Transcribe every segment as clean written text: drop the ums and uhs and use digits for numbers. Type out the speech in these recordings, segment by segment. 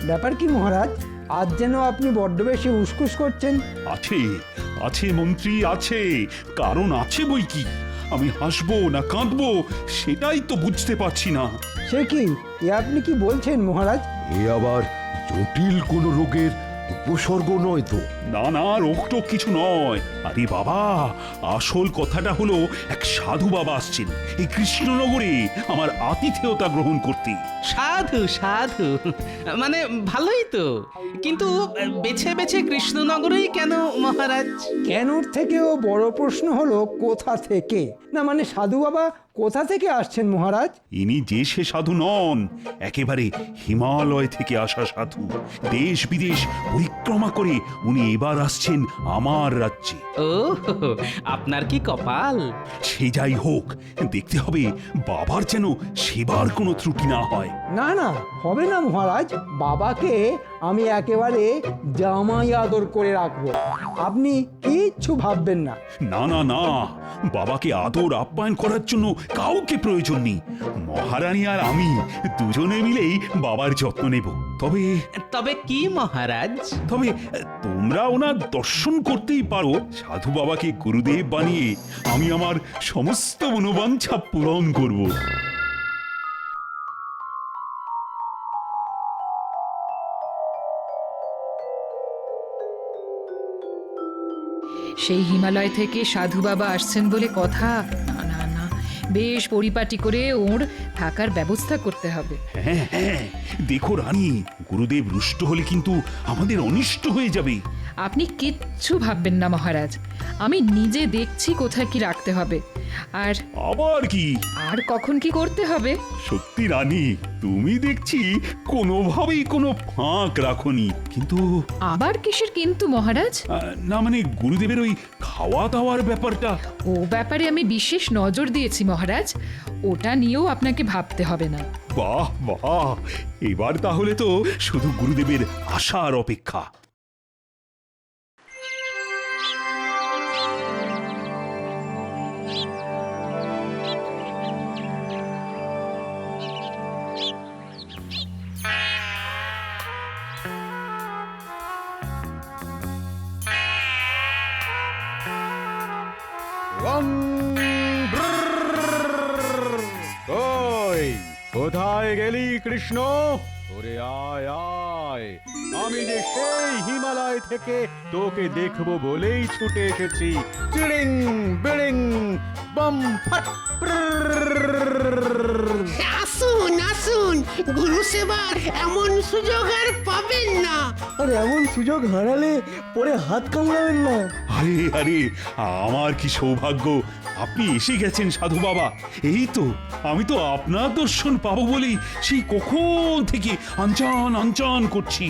ব্যাপার কি মহারাজ, আজ যেন আপনি বড্ড বেশি উসকুস করছেন? আছে আছে মন্ত্রী, আছে কারণ আছে বই কি। আমি হাসবো না কাঁদবো সেটাই তো বুঝতে পারছি না। সে কি, এ আপনি কি বলছেন মহারাজ? এ আবার জটিল কোনো রোগের উপসর্গ নয় তো? না না, রোগটোক কিছু নয়। আরে বাবা, আসল কথাটা হলো এক সাধু বাবা আসছেন এই কৃষ্ণনগরে আমার আতিথেয়তা গ্রহণ করতে। সাধু সাধু মানে ভালোই তো, কিন্তু বেছে বেছে কৃষ্ণনগরেই কেন মহারাজ? কেনর থেকেও বড় প্রশ্ন হলো কোথা থেকে। না মানে সাধু বাবা কোথা থেকে আসছেন মহারাজ? ইনি যে সে সাধু নন, একেবারে হিমালয় থেকে আসা সাধু। দেশ বিদেশ পরিক্রমা করে উনি এবার আসছেন আমার রাজ্যে। ও আপনার কি কপাল! সে যাই হোক, দেখতে হবে বাবার যেন সেবার কোনো ত্রুটি না হয়। না না, হবে না মহারাজ। বাবাকে আমি একেবারে জামাই আদর করে রাখবো, আপনি কিচ্ছু ভাববেন না। না না না, বাবাকে আদর আপ্যায়ন করার জন্য কাউকে প্রয়োজন নেই। মহারানী আর আমি দুজনে মিলেই বাবার যত্ন নেব। তবে তবে কি মহারাজ? তবে তোমরা ওনার দর্শন করতেই পারো। সাধু বাবাকে গুরুদেব বানিয়ে আমি আমার সমস্ত মনোবাঞ্ছা পূরণ করব। সেই হিমালয় থেকে সাধু বাবা আসছেন বলে কথা। না না না, বেশ পরিপাটি করে ওর থাকার ব্যবস্থা করতে হবে। হ্যাঁ হ্যাঁ, দেখো রানী, গুরুদেব রুষ্ট হলে কিন্তু আমাদের অনিষ্ট হয়ে যাবে। আপনি কিচ্ছু ভাববেন না মহারাজ, আমি নিজে দেখছি কোথায় কি রাখতে হবে আর আবার কি? আর কখন কি করতে হবে। সত্যি রানী, তুমি দেখছি কোনোভাবেই কোনো ফাঁক রাখোনি। কিন্তু আবার কিসের কিন্তু মহারাজ? না মানে গুরুদেবের ওই খাওয়া দাওয়ার ব্যাপারটা। ও ব্যাপারে আমি বিশেষ নজর দিয়েছি মহারাজ, ওটা নিয়েও আপনাকে ভাবতে হবে না। বাহ বাহ, এবার তাহলে তো শুধু গুরুদেবের আশার অপেক্ষা। ওই কোথায় গেলি কৃষ্ণ? ওরে আয় আয়, আমি যে সেই হিমালয় থেকে তোকে দেখবো বলেই ছুটে এসেছি। চিড়িং বিড়িং বম ফাট। আসুন আসুন, গুরু সেবার এমন সুযোগ আর পাবেন না। আর এমন সুযোগ হারালে পরে হাত কামড়াবেন না। আরে আরে, আমার কি সৌভাগ্য, আপনি এসে গেছেন সাধু বাবা। এই তো, আমি তো আপনার দর্শন পাবো বলেই সেই কখন থেকে আনচান আনচান করছি।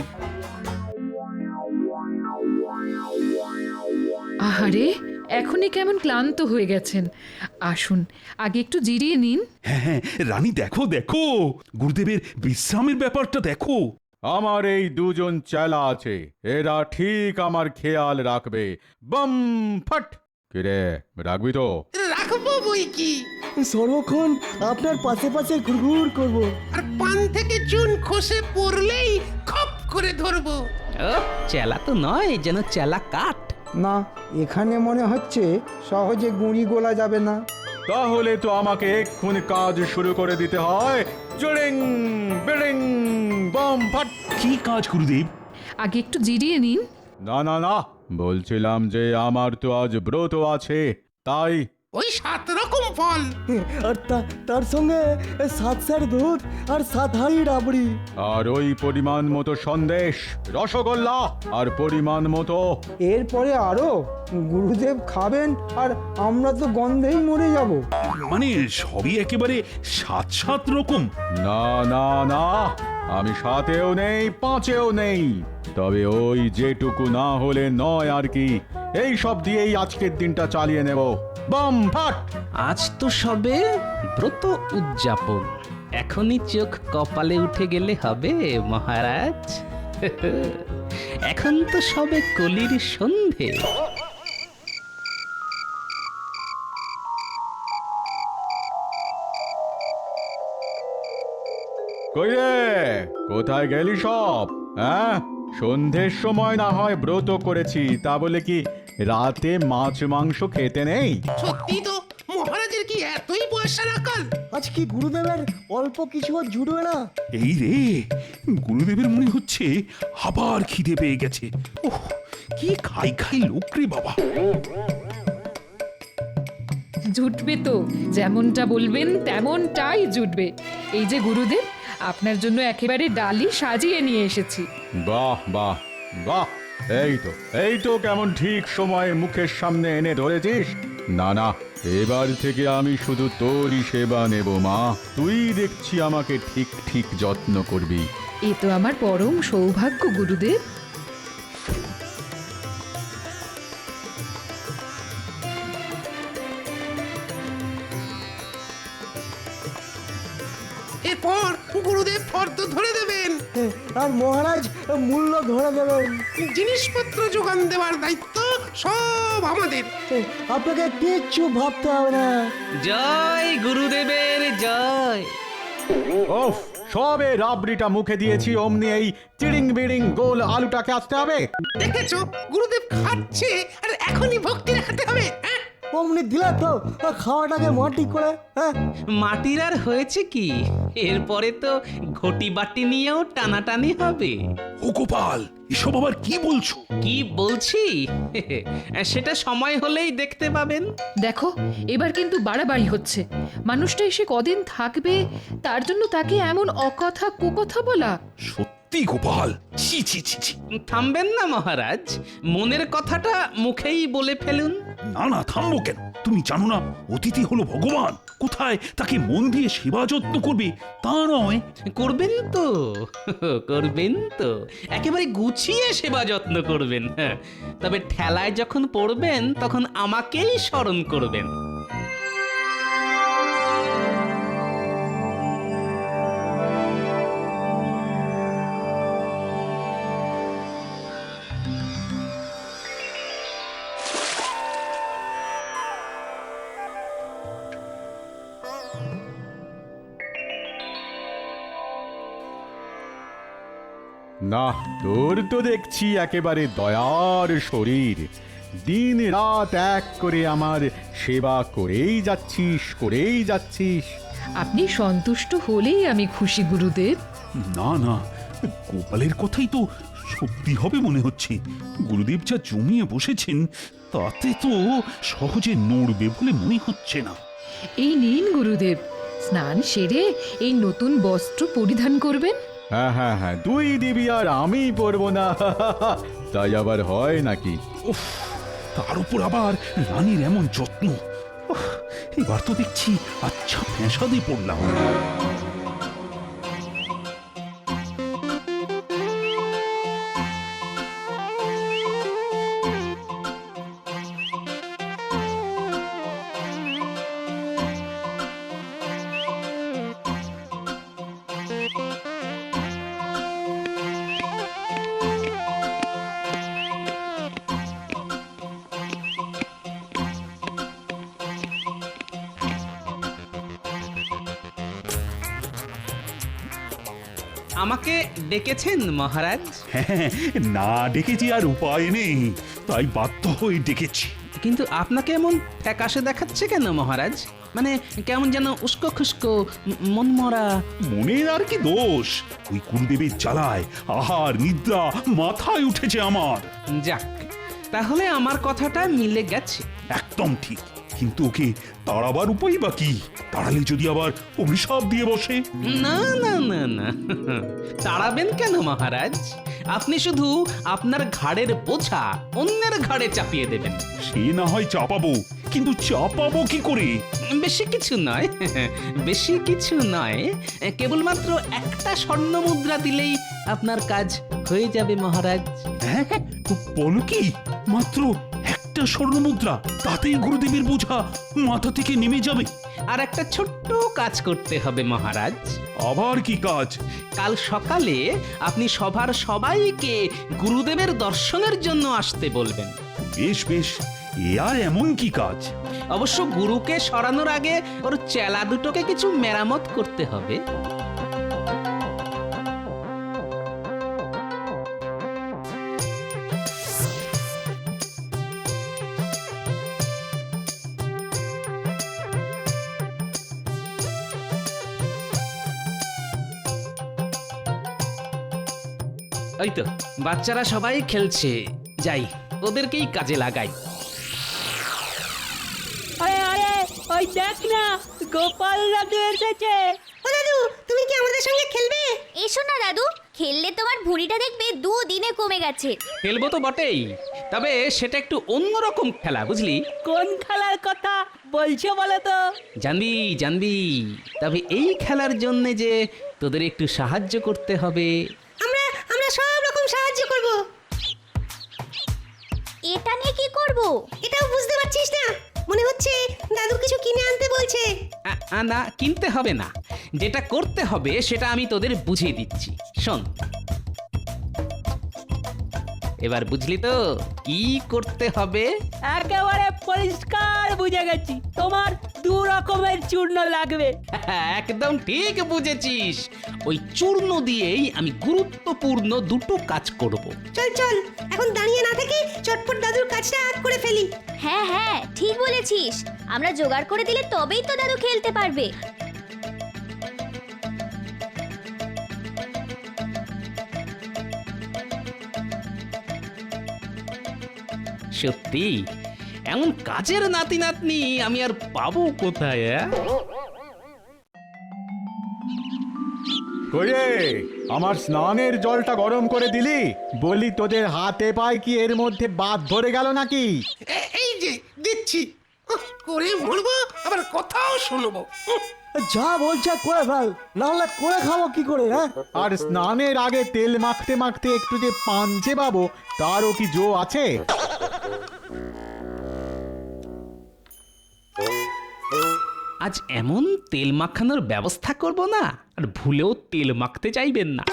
আহারে, এখনই কেমন ক্লান্ত হয়ে গেছেন। আসুন আগে একটু জিরিয়ে নিন। হ্যাঁ হ্যাঁ রানী, দেখো দেখো, গুরুদেবের বিশ্রামের ব্যাপারটা দেখো। আমার এই দুজন চেলা আছে, এরা ঠিক আমার খেয়াল রাখবে। বম ফাট। কিরে, রাখবি তো? রাখবো বই কি, সর্বক্ষণ আপনার পাশে পাশে ঘুরঘুর করব। আর পান থেকে চুন খসে পড়লেই খপ করে ধরবো। ও চেলা তো নয়, যেন চেলা কাঠ। না, এখানে মনে হচ্ছে সহজে গুঁড়ি গোলা যাবে না। তাহলে তো আমাকে এক্ষুনি কাজ শুরু করে দিতে হয়। জড়িং বিড়িং বম ফাট। কি কাজ গুরুদেব? আগে একটু জিরিয়ে নিন। না না না, বলছিলাম যে আমার তো আজ ব্রত আছে, তাই। ওই 7 রকম ফল, আর তার সঙ্গে 7 সের দুধ আর 7 হাঁড়ি রাবড়ি। আর ওই পরিমাণ মতো সন্দেশ, রসগোল্লা আর পরিমাণ মতো। এরপরে আরো গুরুদেব খাবেন আর আমরা তো গন্ধেই মরে যাব। মানে সবই একেবারে 7 রকম? না না না, আমি 7-এও নেই, 5-এও নেই। তবে ওই যেটুকু না হলে নয় আর কি, এই সব দিয়েই আজকের দিনটা চালিয়ে নেব। বম ফাট। আজ তো সবে ব্রত উদযাপন, এখনই চোখ কপালে উঠে গেলে হবে মহারাজ। এখন তো সবে কলির সন্ধে। কই রে, কোথায় গেলি সব? হ্যাঁ, সন্ধ্যের সময় না হয় ব্রত করেছি, তা বলে কি রাতে মাছ মাংস খেতে নেই? সত্যি তো মহারাজের কি এতই পয়সা রাখাল? আজ কি গুরুদেবের অল্প কিছু জুটবে না? এই রে, গুরুদেবের মনে হচ্ছে আবার খিদে পেয়ে গেছে। ওহ, কি খাই খাই লোক রে বাবা। জুটবে তো, যেমনটা বলবেন তেমনটাই জুটবে। এই যে গুরুদেব, আপনার জন্য একেবারে ডালি সাজিয়ে নিয়ে এসেছি। বাহ বাহ বাহ, এই তো কেমন ঠিক সময়ে মুখের সামনে এনে ধরেছিস। না না, এবার থেকে আমি শুধু তোরই সেবা নেব মা। তুই দেখছি আমাকে ঠিক ঠিক যত্ন করবি। এ তো আমার পরম সৌভাগ্য গুরুদেব। এরপর গুরুদেব ফর্দ ধরে দেবেন, আর মহারাজ মূল্য ধরে দেবেন। জিনিসপত্র যোগান দেওয়ার দায়িত্ব সব আমাদের। আপনাকে কিচ্ছু ভাবতে হবে না। জয় গুরুদেবের জয়। ওফ, সবে রাবড়িটা মুখে দিয়েছি, অমনি এই চিড়িং বিড়িং গোল আলুটাকে আসতে হবে। দেখেছো গুরুদেব খাচ্ছে আর এখনই ভক্তি দেখাতে হবে। হ্যাঁ? অমনি দিলে তো খাওয়াটাকে মাটি করে। হ্যাঁ, মাটির আর হয়েছে কি, এরপরে তো ঘটি বাটি নিয়েও টানাটানি হবে। ও গোপাল, এসব আবার কি বলছো? কি বলছি সেটা সময় হলেই দেখতে পাবেন। দেখো, এবার কিন্তু বাড়াবাড়ি হচ্ছে। মানুষটা এসে কদিন থাকবে, তার জন্য তাকে এমন অকথা কুকথা বলা। সত্যি গোপাল, ছি ছি ছি ছি। থামবেন না মহারাজ, মনের কথাটা মুখেই বলে ফেলুন। না না, থামবো কেন? তুমি জানো না অতিথি হলো ভগবান, কোথায় তাকে মন দিয়ে সেবা যত্ন করবে তা নয়। করবেন তো, করবেন তো, একেবারে গুছিয়ে সেবা যত্ন করবেন। হ্যাঁ, তবে ঠেলায় যখন পড়বেন তখন আমাকেই স্মরণ করবেন। না, তোর তো দেখছি একেবারে দয়ার শরীর। দিন রাত এক করে আমার সেবা করেই যাচ্ছিস। আপনি সন্তুষ্ট হলেই আমি খুশি গুরুদেব। না না, গোপালের কথাই তো সত্যি হবে মনে হচ্ছে। গুরুদেব যা জমিয়ে বসেছেন তাতে তো সহজে নড়বে বলে মনে হচ্ছে না। এই নিন গুরুদেব, স্নান সেরে এই নতুন বস্ত্র পরিধান করবেন। হ্যাঁ হ্যাঁ হ্যাঁ, তুই দিবি আর আমি পরবো না, তাই আবার হয় নাকি? উফ, তার উপর আবার রানীর এমন যত্ন। উফ, এবার তো দেখছি আচ্ছা ফ্যাসাদে পড়লাম। আমাকে ডেকেছেন মহারাজ? হ্যাঁ, না ডেকেছি আর উপায় নেই, তাই বাধ্য হয়ে ডেকেছি। কিন্তু আপনাকে এমন ফ্যাকাশে দেখাচ্ছে কেন মহারাজ? মানে কেমন যেন উস্কো খুস্কো, মনমরা। মনের আর কি দোষ, ওই গুরুদেবের জ্বালায় আহার নিদ্রা মাথায় উঠেছে আমার। যাক, তাহলে আমার কথাটা মিলে গেছে। একদম ঠিক, কিন্তু ওকে তাড়াবার উপায় বা কি? তাড়ালে যদি আবার অভিশাপ দিয়ে বসে? না না না না, তাড়াবেন কেন মহারাজ? আপনি শুধু আপনার ঘাড়ের বোঝা অন্যের ঘাড়ে চাপিয়ে দেবেন। সে না হয় চাপাবো, কিন্তু চাপাবো কি করে? বেশি কিছু নয়, বেশি কিছু নয়, কেবলমাত্র একটা স্বর্ণ মুদ্রা দিলেই আপনার কাজ হয়ে যাবে মহারাজ। হ্যাঁ, বলো কি? মাত্র একটা স্বর্ণমুদ্রা, তাতেই গুরুদেবের বোঝা মাথা থেকে নেমে যাবে? আর একটা ছোট্ট কাজ করতে হবে মহারাজ। আবার কি কাজ? কাল সকালে আপনি সভার সবাইকে গুরুদেবের দর্শনের জন্য আসতে বলবেন। বেশ বেশ, এ আর এমন কি কাজ? অবশ্য গুরুকে সরানোর আগে ওর চেলা দুটোকে কিছু মেরামত করতে হবে। ওই তো বাচ্চারা সবাই খেলছে, যাই ওদেরকেই কাজে লাগাই। আরে আরে ওই দেখ না, গোপাল দাদু এসেছে। ও দাদু, তুমি কি আমাদের সঙ্গে খেলবে? এসো না দাদু, খেললে তোমার ভুঁড়িটা দেখবে 2 দিনে কমে গেছে। খেলবো তো বটেই, তবে সেটা একটু অন্যরকম খেলা, বুঝলি? কোন খেলার কথা বলছো বলো তো? জানবি জানবি, তবে এই খেলার জন্য যে তোদের একটু সাহায্য করতে হবে। আমরা সব রকম সাহায্য করব। এটা নিয়ে কি করব? এটাও বুঝতে পারছিস না? মনে হচ্ছে দাদু কিছু কিনে আনতে বলছে। না, কিনতে হবে না, যেটা করতে হবে সেটা আমি তোদের বুঝিয়ে দিচ্ছি, শোন। এবার বুঝলি তো কি করতে হবে? একেবারে পরিষ্কার বুঝে গেছি, তোমার 2 রকমের চূর্ণ লাগবে। একদম ঠিক বুঝেছিস, ওই চূর্ণ দিয়েই আমি গুরুত্বপূর্ণ দুটো কাজ করব। চল চল, এখন দাঁড়িয়ে না থেকে চটপট দাদুর কাজটা করে ফেলি। হ্যাঁ হ্যাঁ, ঠিক বলেছিস। আমরা জোগাড় করে দিলে তবেই তো দাদু খেলতে পারবে। সত্যি এমন কাজের নাতি নাতনি আমি আর পাবো কোথায়? ওরে, আমার স্নানের জলটা গরম করে দিলি? বলি তোদের হাতে পায় কি এর মধ্যে বাদ ধরে গেল নাকি? এই যে দিচ্ছি, করে মরবো আবার কথাও শুনবো। যা বলছে করে ফেল, নাহলে করে খাবো কি করে? হ্যাঁ, আর স্নানের আগে তেল মাখতে মাখতে একটু যে পাঞ্চে পাবো, তারও কি জো আছে? আজ এমন তেল মাখানোর ব্যবস্থা করব না, আর ভুলেও তেল মাখতে চাইবেন না।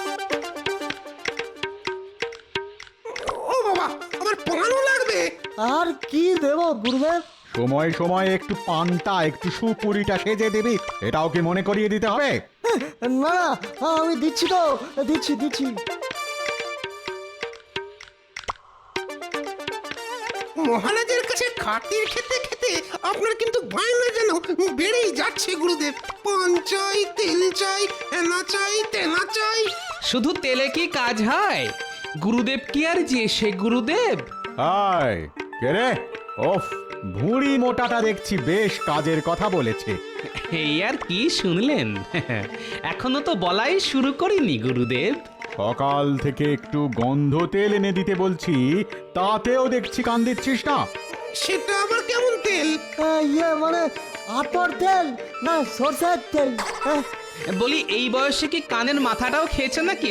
ও বাবা, আমার পানও লাগবে। আর কি দেবো গুরুদেব? সময় সময় একটু পানটা একটু সুপুরিটা সেজে দিবি, এটাও কি মনে করিয়ে দিতে হবে? না না, আমি দিচ্ছি তো, দিচ্ছি দিচ্ছি। মহারাজের কাছে খাতির খেতে খেতে আপনার কিন্তু বায়না যেন বেড়েই যাচ্ছে গুরুদেব। পান চাই, তেল চাই, এনা চাই, তেনা চাই। শুধু তেলে কি কাজ হয়? গুরুদেব কি আর যে সে গুরুদেব? হাই, কে রে? ওফ, ভুঁড়ি মোটাটা দেখছি বেশ কাজের কথা বলেছে। এই আর কি শুনলেন? এখনো তো বলাই শুরু করিনি গুরুদেব। সকাল থেকে একটু গন্ধ তেল এনে দিতে বলছি, তাতেও দেখছি কান দিচ্ছিস না। সেটা আবার কেমন তেল? ইয়ে মানে আতর তেল না সরষের তেল? বলি এই বয়সে কি কানের মাথাটাও খেয়েছে নাকি?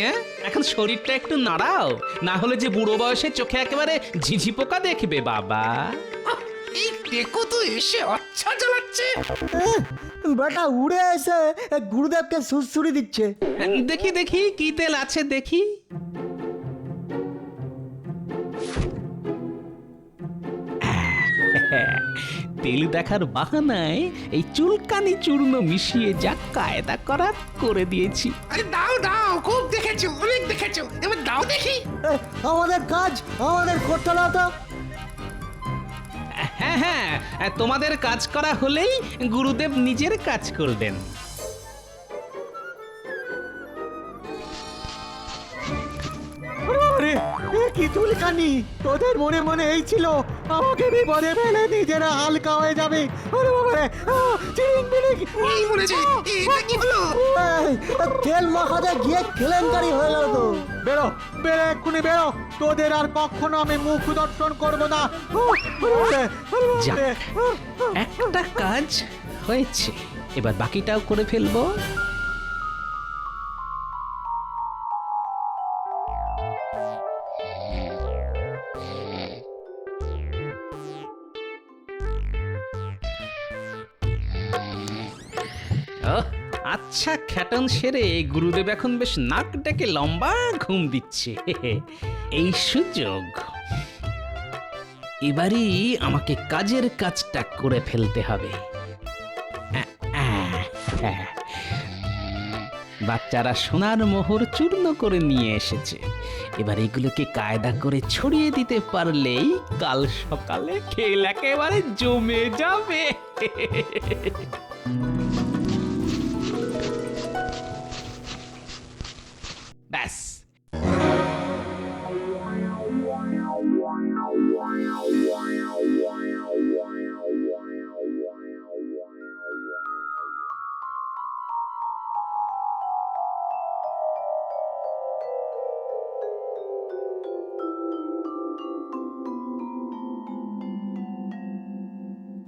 এখন শরীরটা একটু নাড়াও, না হলে যে বুড়ো বয়সে চোখে একেবারে ঝিঝি পোকা দেখবে বাবা। এই টেকো তো এসে আচ্ছা জ্বালাচ্ছে। বেটা উড়ে এসে গুরুদেবকে সুরসুরি দিচ্ছে। দেখি দেখি কি তেল আছে দেখি। তেল দেখার বাহানায় এই চুলকানি চূর্ণ মিশিয়ে যা কায়দা করা করে দিয়েছি। আরে দাও দাও, খুব দেখেছো, অনেক দেখেছো, এবার দাও দেখি। আমাদের কাজ আমাদের করতে না তো? হ্যাঁ হ্যাঁ, তোমাদের কাজ করা হলেই গুরুদেব নিজের কাজ করবেন। আরে, এ কি চুলকানি! তোদের মনে মনে এই ছিল আমাকে বিপদে ফেলে নিজেরা হালকা হয়ে যাবে। ওরে বাবা রে, চিরিং বিরিং! এই মরেছে, এটা কি হলো? এই, তেল মাখাতে গিয়ে কেলেঙ্কারি হয়ে গেল তো। বেরো, বেরো, এক্ষুনি বেরো! তোদের আর কখনো আমি মুখ দর্শন করবো না। যাক, একটা কাজ হয়েছে, এবার বাকিটাও করে ফেলবো। আচ্ছা খ্যাটন সেরে গুরুদেব এখন বেশ নাক ডেকে লম্বা ঘুম দিচ্ছে। এই সুযোগ, এবারই আমাকে কাজের কাজটা করে ফেলতে হবে। বাচ্চারা সোনার মোহর চূর্ণ করে নিয়ে এসেছে, এবার এগুলোকে কায়দা করে ছড়িয়ে দিতে পারলেই কাল সকালে খেল একেবারে জমে যাবে। ব্যাস,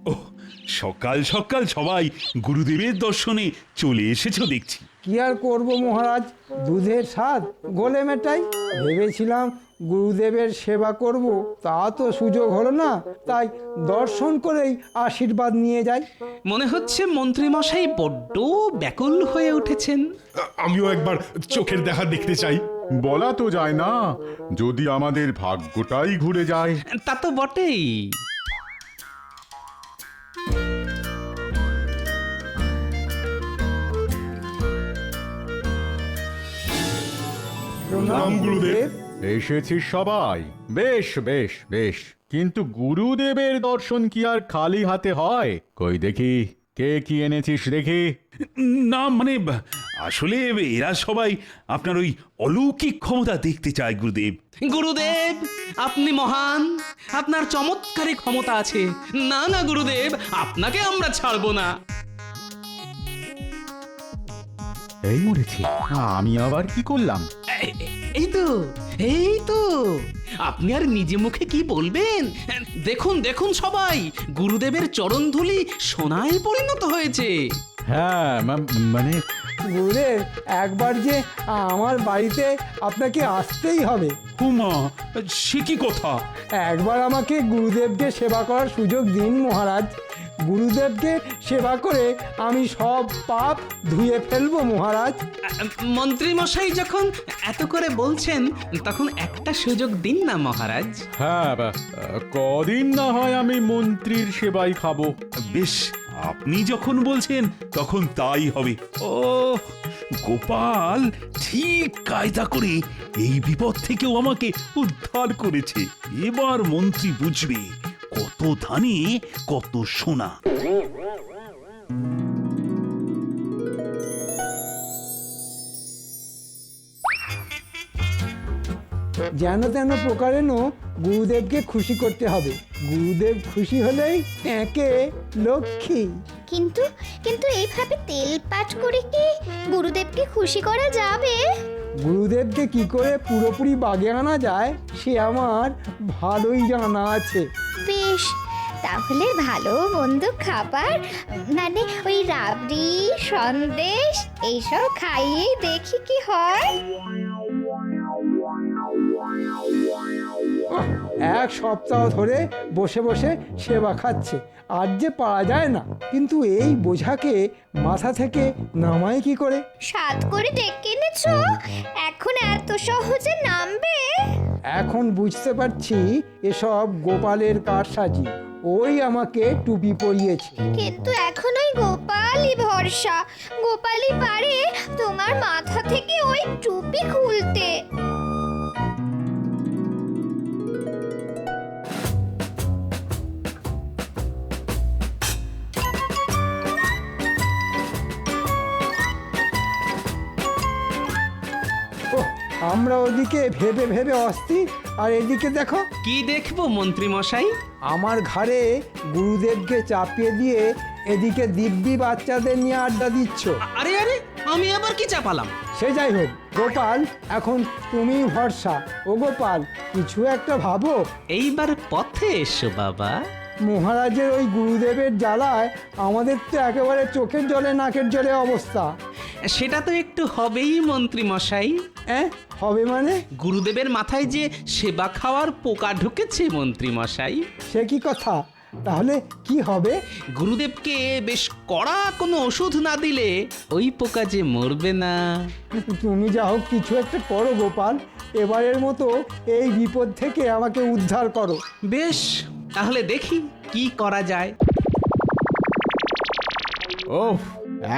ওহ, সকাল সকাল সবাই গুরুদেবের দর্শনে চলে এসেছো দেখছি। কি আর করব মহারাজ, দুধের স্বাদ গোলে মেটাই। ভেবেছিলাম গুরুদেবের সেবা করব, তা তো সুযোগ হলো না, তাই দর্শন করেই আশীর্বাদ নিয়ে যাই। মনে হচ্ছে মন্ত্রী মশাই বড্ড ব্যাকুল হয়ে উঠেছেন। আমিও একবার চোখের দেখা দেখতে চাই। বলা তো যায় না, যদি আমাদের ভাগ্যটাই ঘুরে যায়। তা তো বটেই। প্রণাম গুরুদেব। এসেছিস সবাই, বেশ বেশ বেশ, কিন্তু গুরুদেবের দর্শন কি আর খালি হাতে হয়? কই দেখি, কে কি এনেছিস দেখি। না মানে আসলে এরা সবাই আপনার ওই অলৌকিক ক্ষমতা দেখতে চায় গুরুদেব। গুরুদেব, আপনি মহান, আপনার চমৎকারী ক্ষমতা আছে। না না গুরুদেব, আপনাকে আমরা ছাড়বো না। এই মরেছি, আমি আবার কি করলাম? এই তো, এই তো, আপনি আর নিজে মুখে কি বলবেন? দেখুন দেখুন সবাই, গুরুদেবের চরণধুলি সোনায় পরিণত হয়েছে। হ্যাঁ মানে গুরুদেব, একবার যে আমার বাড়িতে আপনাকে আসতেই হবে। হুমা, সে কি কথা? একবার আমাকে গুরুদেবকে সেবা করার সুযোগ দিন মহারাজ। গুরুদেবকে সেবা করে আমি সব পাপ ধুয়ে ফেলবো মহারাজ। মন্ত্রী মশাই যখন এত করে বলছেন, তখন একটা সুযোগ দিন না মহারাজ। হ্যাঁ, কদিন না হয় আমি মন্ত্রীর সেবাই খাবো। বেশ, আপনি যখন বলছেন তখন তাই হবে। ও গোপাল ঠিক কায়দা করে এই বিপদ থেকেও আমাকে উদ্ধার করেছে। এবার মন্ত্রী বুঝবে কত ধানে কত সোনা। যেন তেন প্রকারেণ গুরুদেবকে খুশি করতে হবে। গুরুদেব খুশি হলেই একে লক্ষ্মী। কিন্তু কিন্তু এইভাবে তেল পাট করে কি গুরুদেবকে খুশি করা যাবে? গুরুদেবকে কি করে পুরোপুরি বাগে আনা যায় সে আমার ভালোই জানা আছে। বেশ, তাহলে ভালো মন্দ খাবার, মানে ওই রাবড়ি সন্দেশ এইসব খাইয়ে দেখি কি হয়। এক সপ্তাহ ধরে বসে বসে সেবা খাচ্ছে, আর যে পারা যায় না। কিন্তু এই বোঝাকে মাথা থেকে নামাই কি করে? সাত করে ডেকে এনেছো, এখন এত সহজে নামবে? এখন বুঝতে পারছি এসব গোপালের কারসাজি। ওই আমাকে টুপি পরিয়েছে। কিন্তু এখন ওই গোপালই ভরসা, গোপালই পারে তোমার মাথা থেকে ওই টুপি খুলতে। আমরা ওদিকে ভেবে ভেবে অস্থির, আর এদিকে দেখো। কি দেখবো মন্ত্রী মশাই? আমার ঘাড়ে গুরুদেবকে চাপিয়ে দিয়ে এদিকে দিব্যি বাচ্চাদের নিয়ে আড্ডা দিচ্ছ। আরে আরে, আমি আবার কি চাপালাম? সে যাই হোক গোপাল, এখন তুমি ভরসা। ও গোপাল, কিছু একটা ভাবো। এইবার পথে এসো বাবা। মহারাজের ওই গুরুদেবের জ্বালায় আমাদের তো একেবারে চোখের জলে নাকের জলে অবস্থা। সেটা তো একটু হবেই মন্ত্রী মশাই। হবে মানে? গুরুদেবের মাথায় যে সেবা খাওয়ার পোকা ঢুকেছে মন্ত্রী মশাই। সে কি কথা? তাহলে কি হবে? গুরুদেবকে বেশ কড়া কোনো ওষুধ না দিলে ওই পোকা যে মরবে না। তুমি যা হোক কিছু একটা করো গোপাল, এবারের মতো এই বিপদ থেকে আমাকে উদ্ধার করো। বেশ, তাহলে দেখি কি করা যায়। ওহ,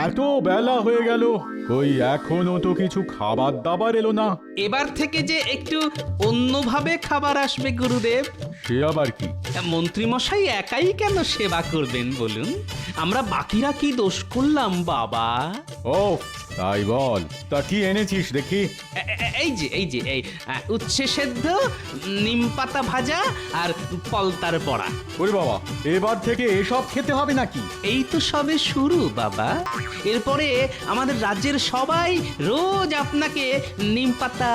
এত বেলা হয়ে গেল, কই এখনো তো কিছু খাবার দাবার এলো না। এবার থেকে যে একটু অন্যভাবে খাবার আসবে গুরুদেব। সে আবার কি? মন্ত্রীমশাই একাই কেন সেবা করবেন বলুন? আমরা বাকিরা কি দোষ করলাম বাবা? ও তাই বল, তা কি এনেছিস দেখি? এই উচ্ছে সেদ্ধ, নিম পাতা ভাজা আর পলতার বড়া। ওরে বাবা, এবার থেকে এসব খেতে হবে নাকি? এই তো সবে শুরু বাবা। এরপরে আমাদের রাজ্যের সবাই রোজ আপনাকে নিম পাতা,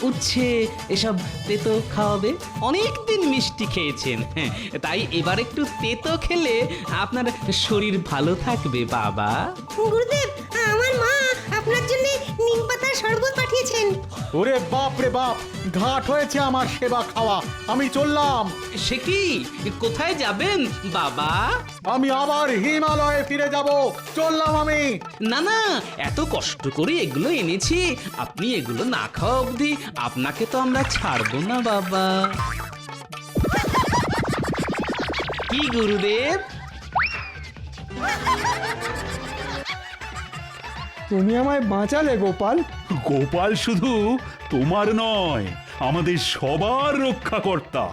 উচ্ছে এসব তেতো খাওয়াবে। অনেক দিন মিষ্টি খেয়েছেন, হ্যাঁ, তাই এবার একটু তেতো খেলে আপনার শরীর ভালো থাকবে বাবা। গুরুদেব, আমার মা আপনার জন্য নিম পাতার শরবত পাঠিয়েছেন। ওরে বাপ রে বাপ, ঘাট হয়েছে আমার সেবা খাওয়া। আমি চললাম। সে কি, কোথায় যাবেন বাবা? আমি আবার হিমালয়ে ফিরে যাব। চললাম আমি। না না, এত কষ্ট করে এগুলো এনেছি, আপনি এগুলো না খাওয়া অবধি আপনাকে তো আমরা ছাড়বো না বাবা। কি গুরুদেব? তুমি আমায় বাঁচালে গোপাল। গোপাল শুধু তোমার নয়, আমাদের সবার রক্ষাকর্তা।